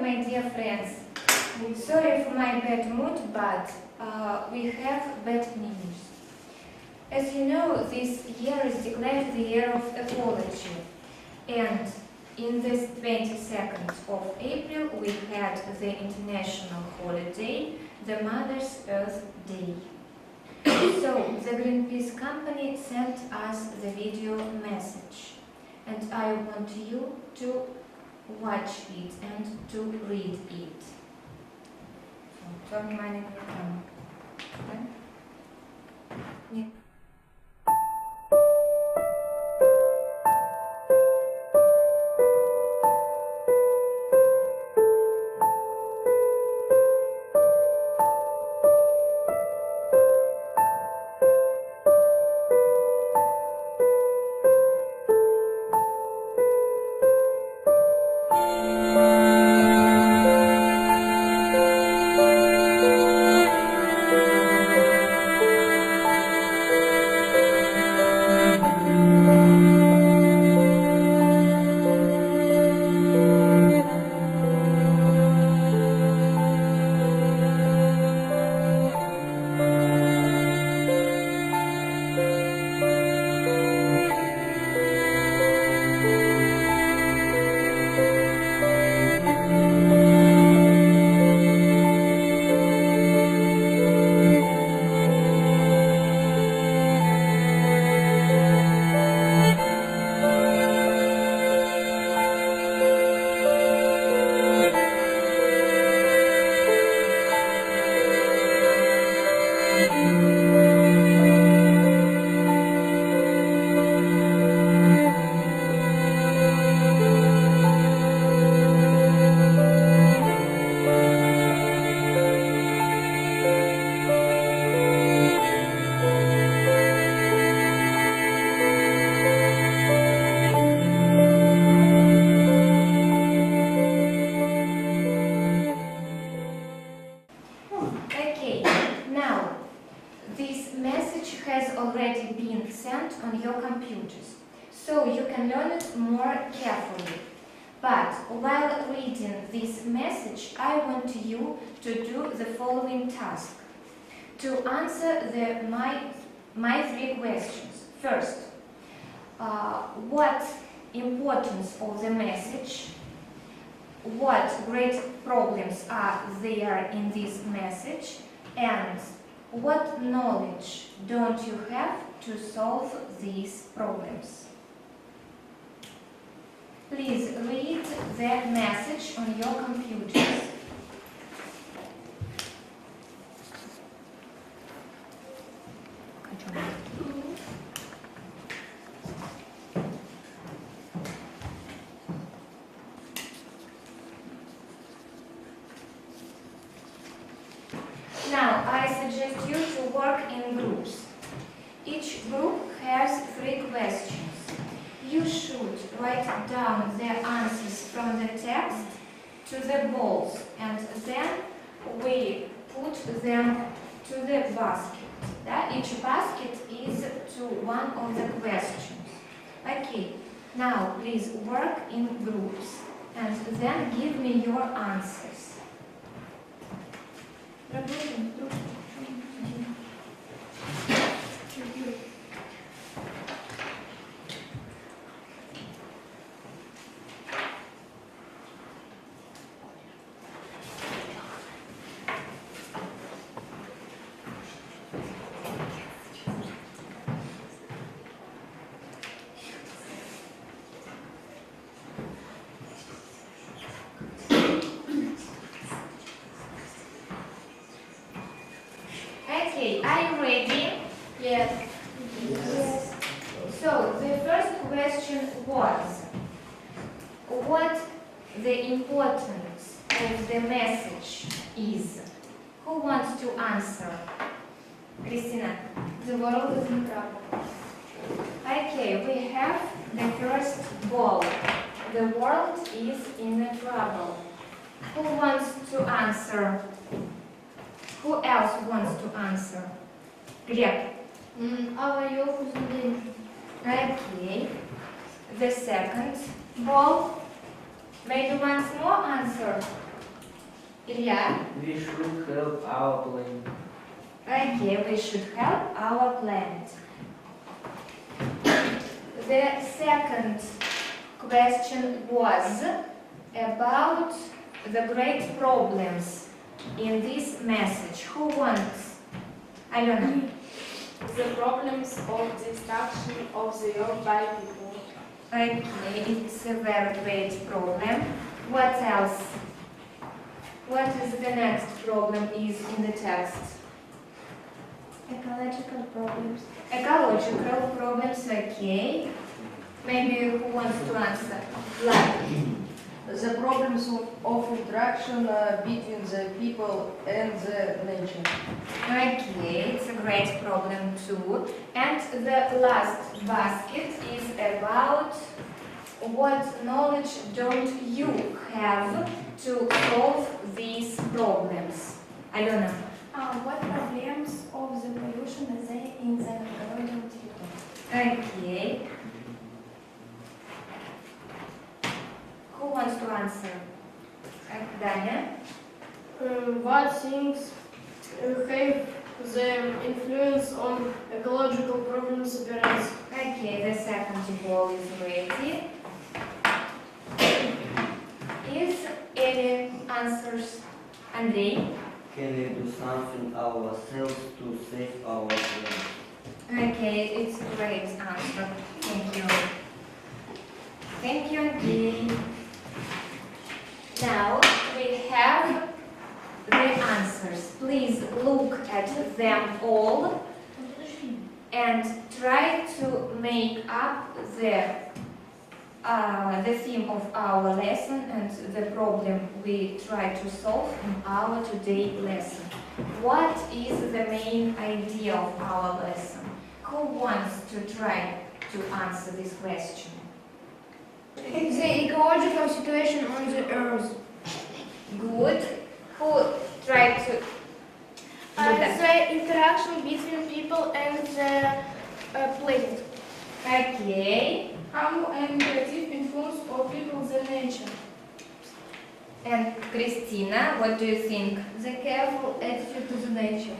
my dear friends. Sorry for my bad mood, but we have bad news. As you know, this year is declared the year of ecology, and in this 22nd of April we had the international holiday, the Mother's Earth Day. So the Greenpeace company sent us the video message, and I want you to watch it and to read it. Turn my microphone. Okay? Already been sent on your computers, so you can learn it more carefully. But while reading this message, I want you to do the following task. To answer my three questions. First, what importance of the message? What great problems are there in this message? And what knowledge don't you have to solve these problems? Please read the message on your computers. Now, I suggest you to work in groups. Each group has 3 questions. You should write down the answers from the text to the balls, and then we put them to the basket. Each basket is to one of the questions. Okay, now please work in groups, and then give me your answers. Okay, are you ready? Yes. Yes. So, the first question was, what the importance of the message is? Who wants to answer? Christina. The world is in trouble. Okay, we have the first ball. The world is in trouble. Who wants to answer? Who else wants to answer? Gleb. Our youth is in danger. Okay. The second ball. Maybe once more answer. Ilya? We should help our planet. Okay, we should help our planet. The second question was about the great problems in this message. Who wants? Alena. The problems of destruction of the earth by people. Okay, it's a very great problem. What else? What is the next problem is in the text? Ecological problems. Ecological problems, okay. Maybe who wants to answer? Vlad. The problems of interaction between the people and the nature. Okay, it's a great problem too. And the last basket is about what knowledge don't you have to solve these problems? Alena. What problems of the pollution are there in the ecological system? Okay. Who wants to answer? Dania? What things have the influence on ecological problems appearance? Okay, the second ball is ready. Is any answers? Andrei? Can we do something ourselves to save our planet? Okay, it's a great answer. Thank you. Thank you, Andrei. Now we have the answers. Please look at them all and try to make up the theme of our lesson and the problem we try to solve in our today lesson. What is the main idea of our lesson? Who wants to try to answer this question? The ecological situation on the earth. Good. Who tried to do that? The interaction between people and the planet. Okay. How and negative influence of people on the nature. And Christina, what do you think? The careful attitude to the nature.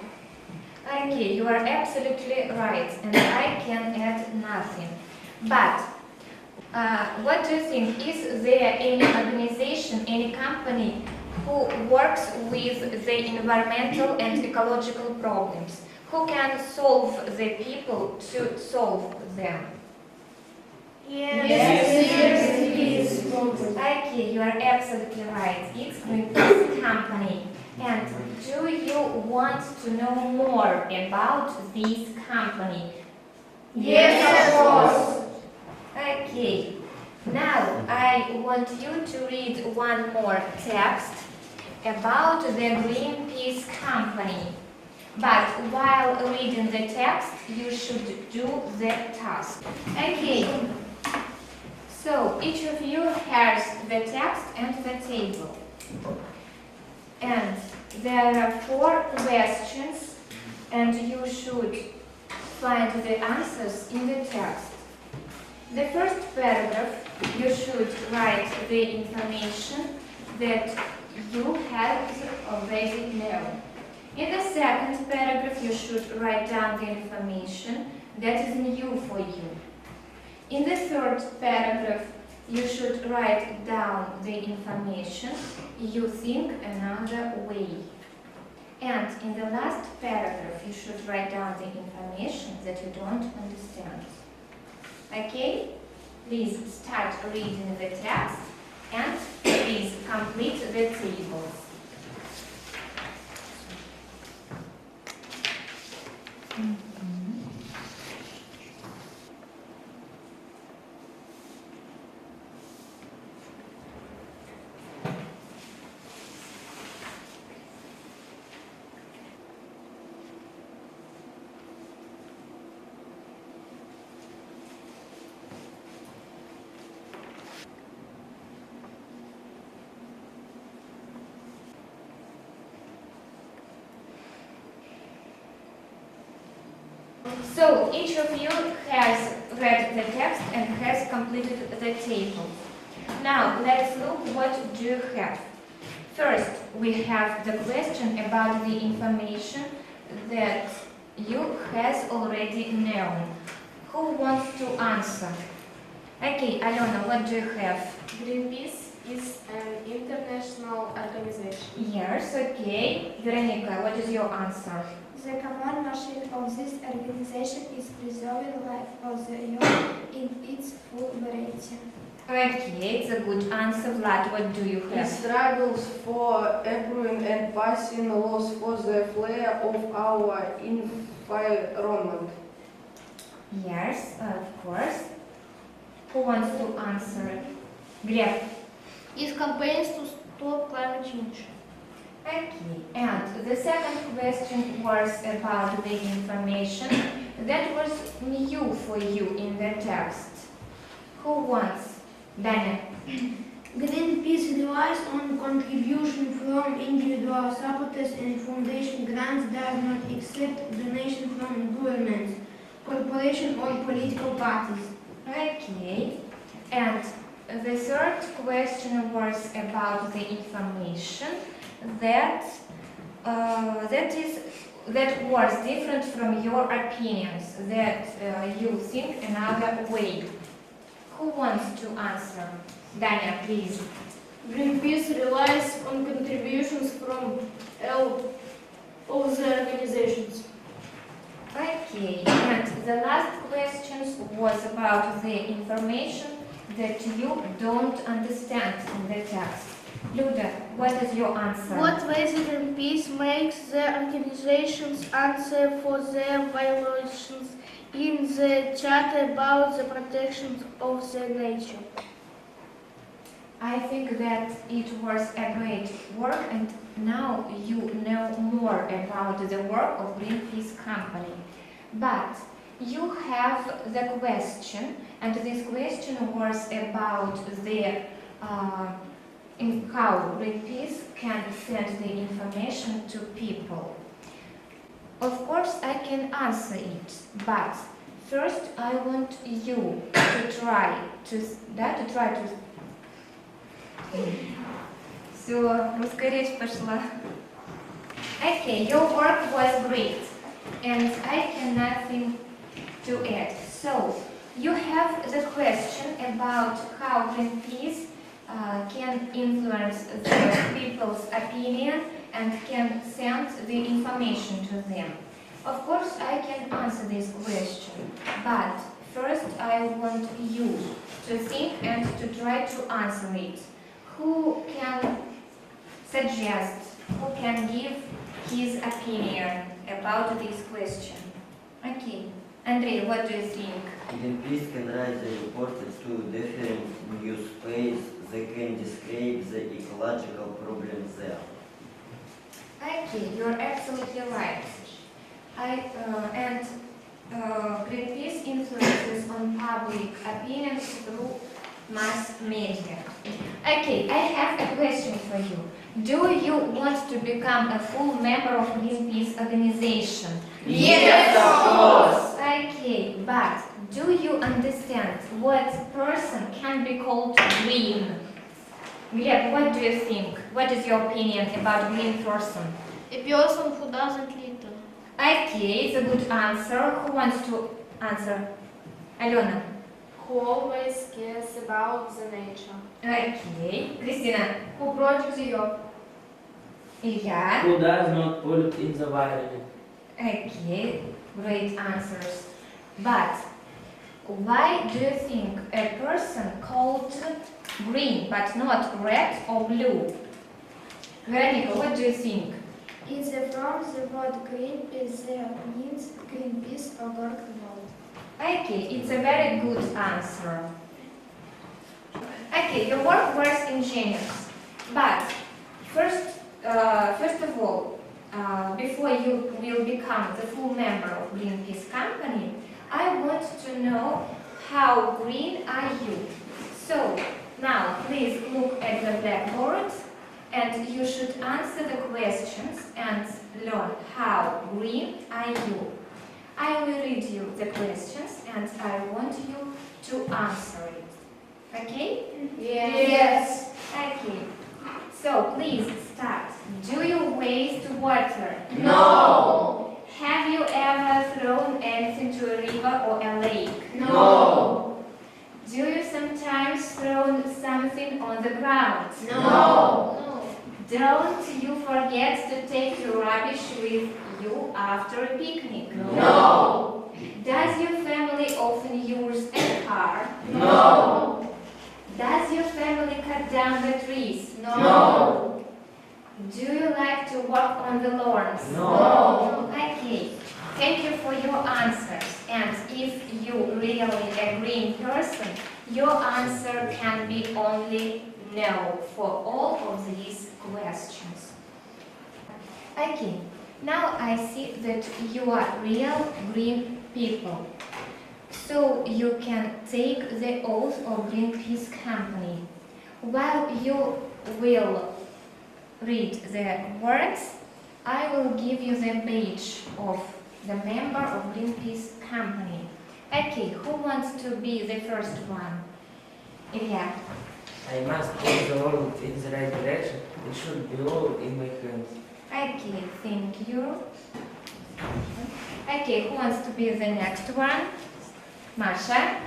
Okay, you are absolutely right, and I can add nothing. But what do you think? Is there any organization, any company who works with the environmental and ecological problems? Who can solve the people to solve them? Yes. Okay, you are absolutely right. It's Greenpeace company. And do you want to know more about this company? Yes, of course. Okay. Now I want you to read one more text about the Greenpeace company. But while reading the text, you should do the task. Okay. So each of you has the text and the table. And there are 4 questions, and you should find the answers in the text. The first paragraph, you should write the information that you have already known. In the second paragraph, you should write down the information that is new for you. In the third paragraph, you should write down the information you think another way. And in the last paragraph, you should write down the information that you don't understand. Okay? Please start reading the text and please complete the tables. So each of you has read the text and has completed the table. Now let's look what do you have. First, we have the question about the information that you has already known. Who wants to answer? Okay, Alena, what do you have? Greenpeace is an international organization. Yes, okay. Veronica, what is your answer? The common mission of this organization is preserving life of the earth in its full variety. Okay, it's a good answer. Vlad, what do you It have? struggles for approving and passing laws for the flare of our environment. Yes, of course. Who wants to answer? Gleb. It campaigns to stop climate change. Okay, and the second question was about the information that was new for you in the text. Who wants? Daniel. Greenpeace relies on contribution from individual supporters and foundation grants, does not accept donation from governments, corporations or political parties. Okay, and the third question was about the information that was different from your opinions, that you think another way. Who wants to answer? Daniel, please. Greenpeace relies on contributions from all the organizations. Okay, and the last question was about the information that you don't understand in the text. Luda, what is your answer? What ways Greenpeace makes the organizations answer for their violations in the Charter about the protection of the nature? I think that it was a great work, and now you know more about the work of Greenpeace company. But you have the question, and this question was about the in how Greenpeace can send the information to people. Of course, I can answer it, but first I want you to try to Все, русская речь пошла. Okay, your work was great, and I can nothing to add. So, you have the question about how Greenpeace can influence the people's opinion and can send the information to them. Of course, I can answer this question, but first I want you to think and to try to answer it. Who can suggest, who can give his opinion about this question? Okay. Andrei, what do you think? Greenpeace can write the report to different newspapers that can describe the ecological problems there. Okay, you're absolutely right. Greenpeace influences on public opinion through mass media. Okay, I have a question for you. Do you want to become a full member of Greenpeace organization? Yes, of course! Okay, but do you understand what person can be called green? Gleb, what do you think? What is your opinion about green person? A person who doesn't litter. Okay, it's a good answer. Who wants to answer? Alena. Who always cares about the nature. Okay. Christina. Who protects the earth. Ilya. Who does not pollute in the environment. Okay, great answers. But why do you think a person called green but not red or blue? Veronica, what do you think? It's from the word green is means Greenpeace or work world. Okay, it's a very good answer. Okay, your work was ingenious. But first of all, before you will become the full member of Greenpeace company, I want to know how green are you. So now please look at the blackboard and you should answer the questions and learn how green are you. I will read you the questions and I want you to answer it. Okay? Yes. Okay. So please start. Do you waste water? No. Have you ever thrown anything to a river or a lake? No. Do you sometimes throw something on the ground? No. Don't you forget to take your rubbish with you after a picnic? No. Does your family often use a car? No. Does your family cut down the trees? No. Do you like to walk on the lawns? No. Okay. Thank you for your answers. And if you really a green person, your answer can be only no for all of these questions. Okay. Now I see that you are real green people. So you can take the oath of Greenpeace Company. While you will read the words, I will give you the badge of the member of Greenpeace Company. Okay, who wants to be the first one? Ilya. I must push the world in the right direction. It should be all in my hands. Okay, thank you. Okay, who wants to be the next one? Masha.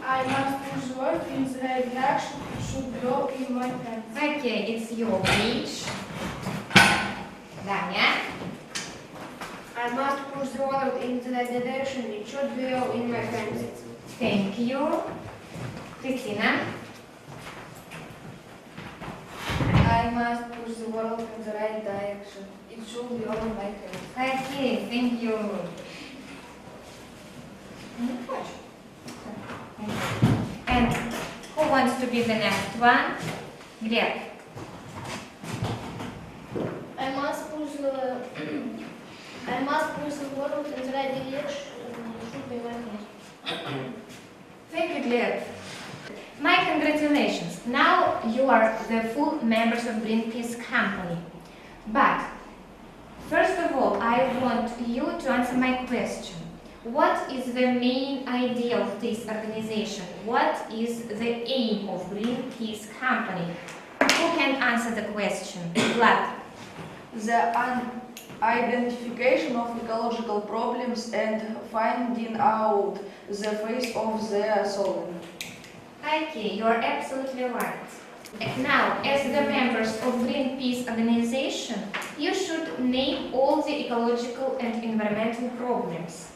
I must push the world in the right direction. It should be all in my hands. Okay, it's your badge. Dania. I must push the world in the right direction. It should be all in my hands. Thank you. Christina. I must push the world in the right direction. It should be all in my hands. Okay, thank you. And who wants to be the next one? Gleb. I must push the world in the right direction. It should be my hands. Thank you, Gleb. My congratulations. Now you are the full members of Greenpeace Company. But first of all, I want you to answer my question. What is the main idea of this organization? What is the aim of Greenpeace Company? Who can answer the question? Vlad. The identification of ecological problems and finding out the phase of their solving. Okay, you are absolutely right. Now, as the members of Greenpeace organization, you should name all the ecological and environmental problems.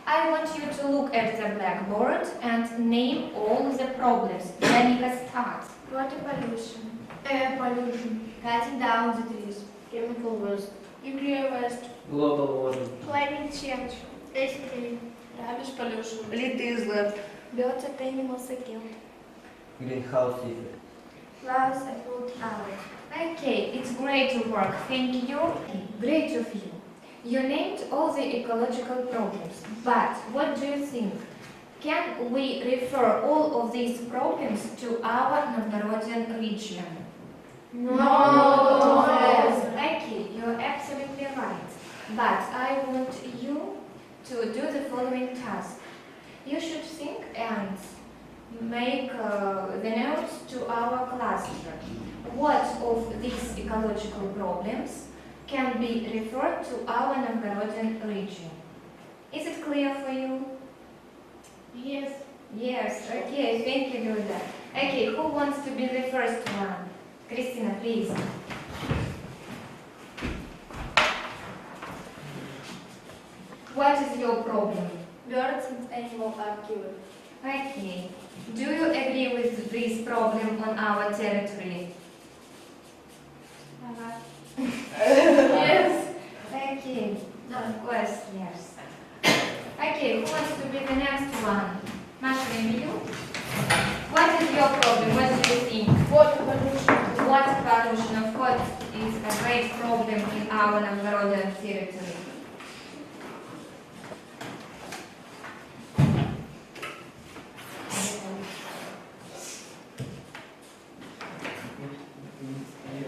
I want you to look at the blackboard and name all the problems. Danica, start. Water pollution, air pollution, cutting down the trees, chemical waste, nuclear waste, Global warming. Climate change. Basically, Rubbish pollution. Litter is left. birds and animals are killed. Greenhouse effect. flowers are put out. Okay, it's great work. Thank you. Great of you. You named all the ecological problems, but what do you think? Can we refer all of these problems to our Novgorodian region? No. Okay, you're absolutely right. But I want you to do the following task. You should think and make the notes to our cluster. What of these ecological problems can be referred to our Novgorodian region? Is it clear for you? Yes. Yes, okay, thank you, Luda. Okay, who wants to be the first one? Christina, please. What is your problem? Birds and animals are killed. Okay. Do you agree with this problem on our territory? Yes. Okay. Of course, yes. Okay, who wants to be the next one? Masha, maybe you? What is your problem? What do you think? Water pollution. Water pollution, of course, is a great problem in our Novgorodian territory.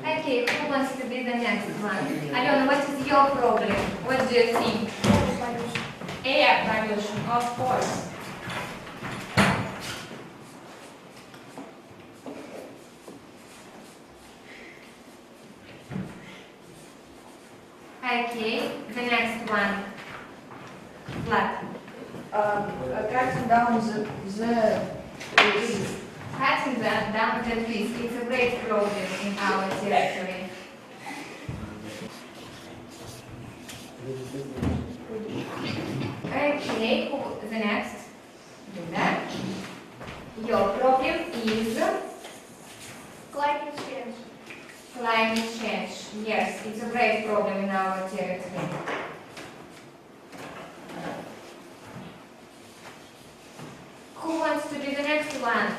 Okay, who wants to be the next one? Alena, what is your problem? What do you think? Water pollution. Air pollution, of course. Okay, the next one. Vlad. Cutting down the trees. Cutting down the trees. It's a great problem in our territory. Okay, the next. Luda. Your problem is Climate change. climate change. Yes, it's a great problem in our territory. Who wants to be the next one?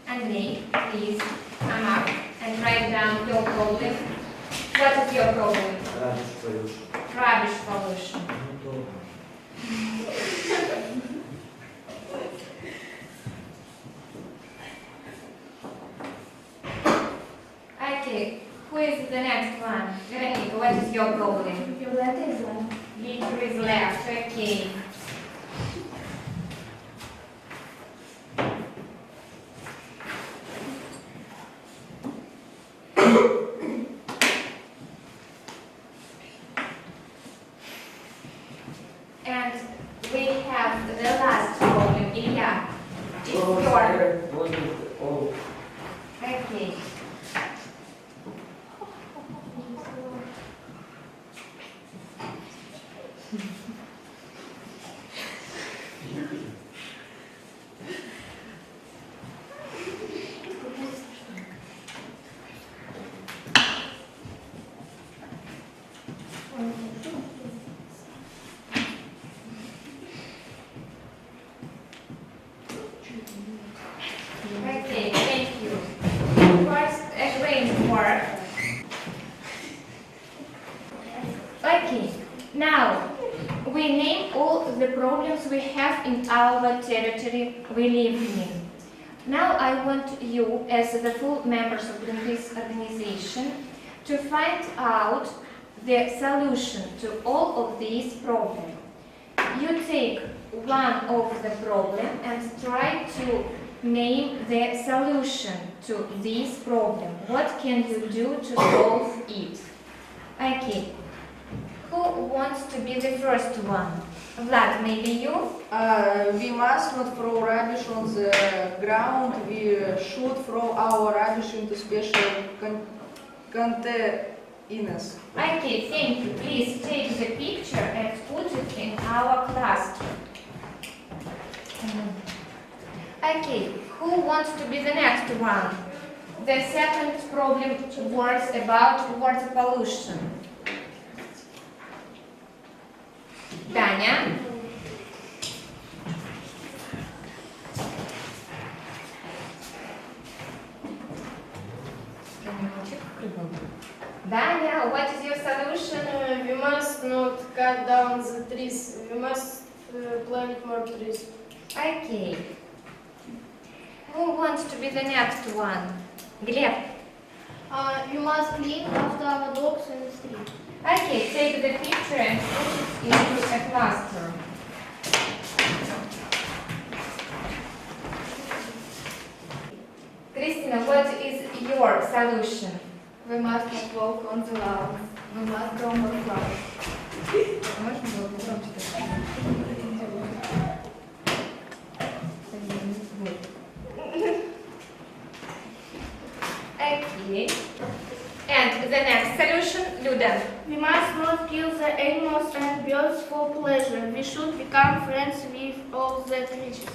Andrei, please come up and write down your problem. What is your problem? Rubbish pollution. Okay, who is the next one? Veronica, what is your problem? Your letter is left. Victor is left, okay. And we have the last problem, Ilya. It's your. Okay. Okay, thank you. First, a great work. Okay, now we name all the problems we have in our territory we live in. Now I want you, as the full members of this organization, to find out the solution to all of these problems. You take one of the problem and try to name the solution to this problem. What can you do to solve it? Okay. Who wants to be the first one? Vlad, maybe you? We must not throw rubbish on the ground. We should throw our rubbish into special containers. Okay, thank you. Please take the picture and put it in our cluster. Okay, who wants to be the next one? The second problem was about water pollution. Danya? Danya, what is your solution? We must not cut down the trees. We must plant more trees. Okay. Who wants to be the next one? Gleb? You must clean after our dogs in the street. Okay, take the picture and put it into a cluster. Christina, what is your solution? We must not walk on the lawn. We must grow more flowers. Можно было погромче Okay. And the next solution, Luda. We must not kill the animals and birds for pleasure. We should become friends with all the creatures.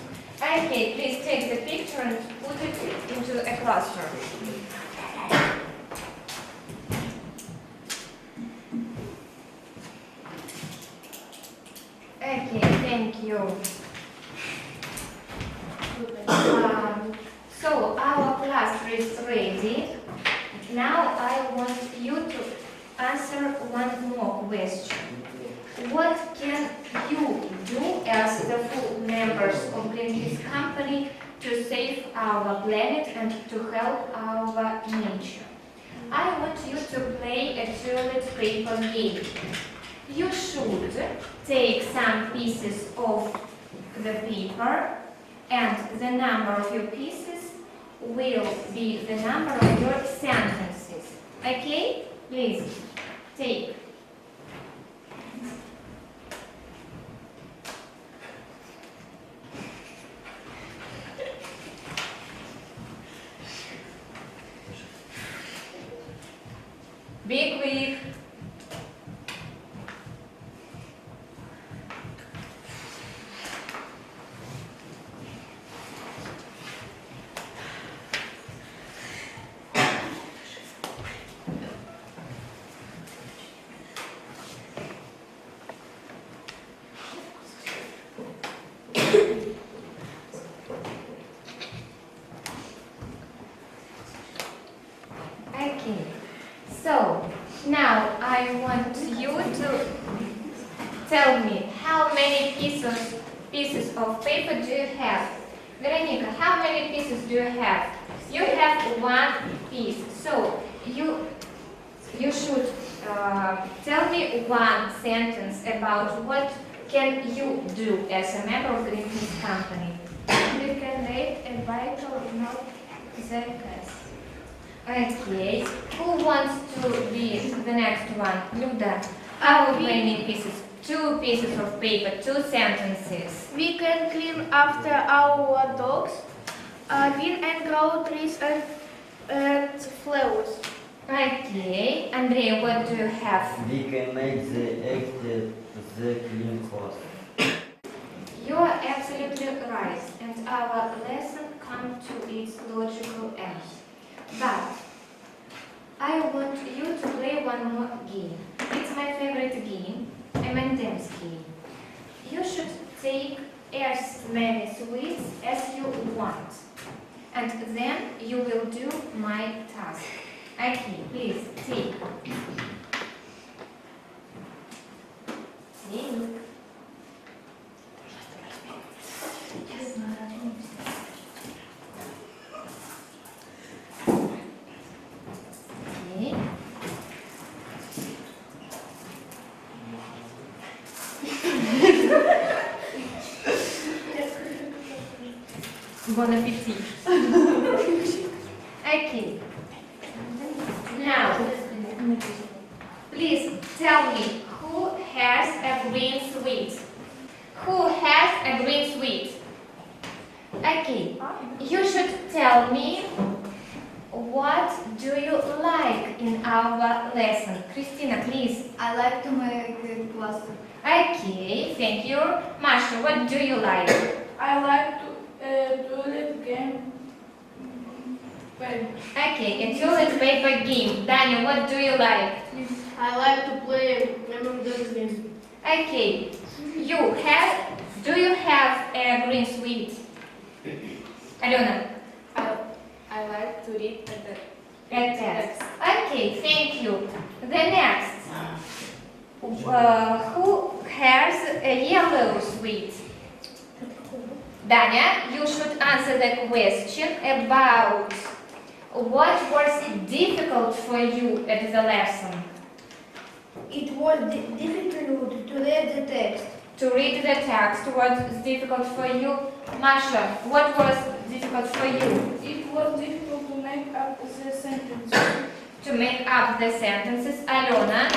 Okay, please take the picture and put it into a cluster. Okay, thank you. So our cluster is ready. Now I want you to answer one more question. What can you do as the full members of Greenpeace company to save our planet and to help our nature? I want you to play a toilet paper game. You should take some pieces of the paper, and the number of your pieces will be the number of your sentences. Okay? Please take Be quick. Okay, so now I want you to tell me how many pieces of paper do you have? Veronica, how many pieces do you have? You have one piece, so you should tell me one sentence about what can you do as a member of Greenpeace company. We can make a vital note the test. Okay, who wants to be the next one? Luda, how many pieces? 2 pieces of paper, 2 sentences. We can clean after our dogs, clean and grow trees and flowers. Okay, Andrea, what do you have? We can make the clean clothes. You are absolutely right, and our lesson comes to its logical end. But I want you to play one more game. It's my favorite game, M&M's game. You should take as many sweets as you want, and then you will do my task. Okay, please take. Take. Okay. Bon appetit. Okay. Now, please tell me who has a green sweet? Who has a green sweet? Okay. You should tell me what do you like in our lesson. Christina, please. I like to make cluster. Okay, thank you. Masha, what do you like? I like to toilet game. Okay, a toilet paper game. Daniel, what do you like? I like to play M&M's game. Okay, do you have a green sweet? Alona, I like to read a text. Okay, thank you. The next. Who has a yellow sweet? Danya, you should answer the question about what was difficult for you at the lesson. It was difficult to read the text. To read the text, what was difficult for you? Masha, what was difficult for you? It was difficult to make up the sentences. To make up the sentences. Alona?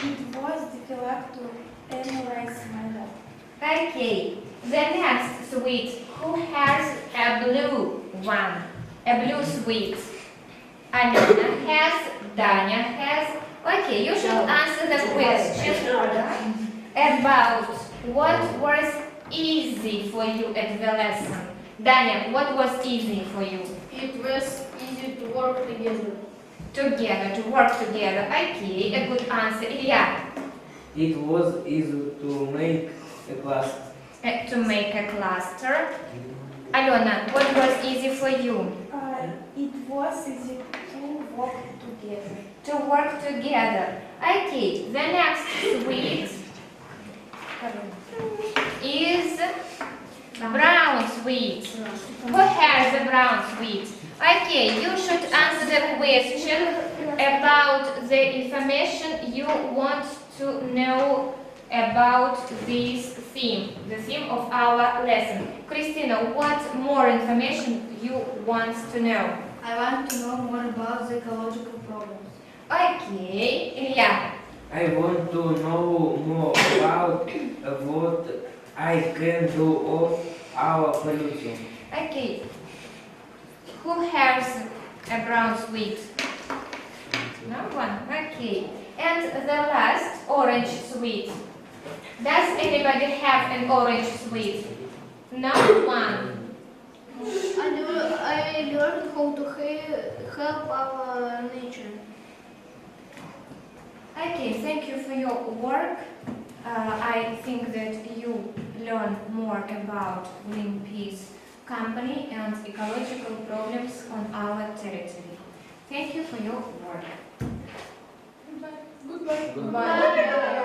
It was difficult to analyze my data. Okay, the next sweet. Who has a blue one? A blue sweet. Alona has, Danya has. Okay, you should answer the question about what was easy for you at the lesson. Danya, what was easy for you? It was easy to work together. To work together. Okay, a good answer. Ilya? It was easy to make a cluster. To make a cluster. Alona, what was easy for you? It was easy to work together. To work together. Okay, the next sweet is brown sweet. Who has a brown sweet? Okay, you should answer the question about the information you want to know about this theme, the theme of our lesson. Christina, what more information you want to know? I want to know more about the ecological problems. Okay, Ilya. I want to know more about what I can do of our pollution. Okay. Who has a brown sweet? No one. Okay. And the last, orange sweet. Does anybody have an orange sweet? No one. I learned how to help our nature. Okay, thank you for your work. I think that you learn more about Greenpeace company and ecological problems on our territory. Thank you for your work. Goodbye.